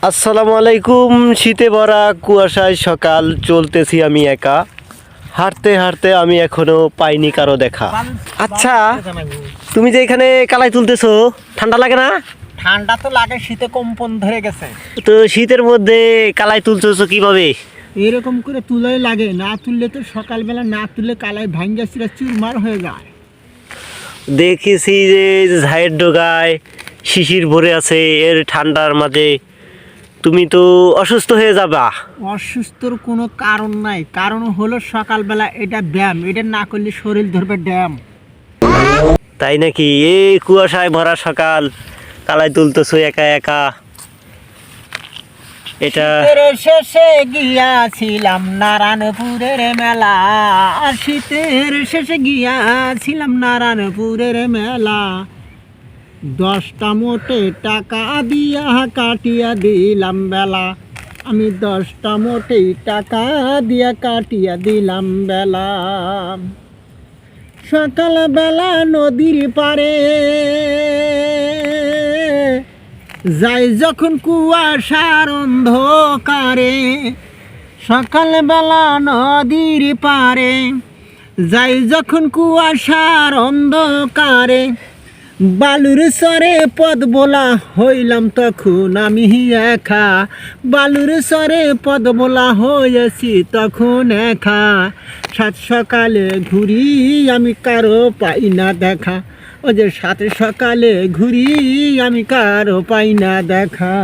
আসসালামু আলাইকুম। শীতে ভরা কুয়াশায় সকাল, চলতেছি আমি একা। হাঁটতে হাঁটতে আমি এখনো পাইনি কারো দেখা। আচ্ছা, তুমি যে এখানে কালাই তুলতেছো, ঠান্ডা লাগে না? ঠান্ডা তো লাগে, শীতে কম্পন ধরে গেছে। তো শীতের মধ্যে কালাই তুলতেছো কিভাবে? এরকম করে তুলাই লাগে, না তুললে তো সকালবেলা না তুললে কালাই ভাঙ্গা চিরা চুরমার হয়ে যায়। দেখেছি যে ঝায়ের ডোগায় শিশির ভরে আছে, এর ঠান্ডার মাঝে তুমি তো অসুস্থ হয়ে যাবা। অসুস্থর কোনো কারণ নাই, কারণ হলো সকালবেলা এটা ব্যায়াম, এটা না করলে শরীর ধরবে ড্যাম। তাই নাকি? এই কুয়াশায় ভরা সকাল, কালাই তুলতেছো একা একা। এটা শীতের শেষে গিয়াছিলাম নারায়ণপুরের মেলা, শীতের শেষে গিয়াছিলাম নারায়ণপুরের মেলা। 10টা মোটে টাকা দিয়া কাটিয়া দিলাম বেলা, আমি 10টা মোটেই টাকা দিয়া কাটিয়া দিলাম বেলা। সকালবেলা নদীর পারে যাই যখন কুয়াশার অন্ধকারে, সকালবেলা নদীর পারে যাই যখন কুয়াশার অন্ধকারে, বালুর সরে পদ বলা হইলাম তখন আমি একা, বালুর সরে পদ বলা হয়েছি তখন একা। সাত সকালে ঘুরি আমি কারো পাই না দেখা, ও যে সাত সকালে ঘুরি আমি কারো পাই না দেখা।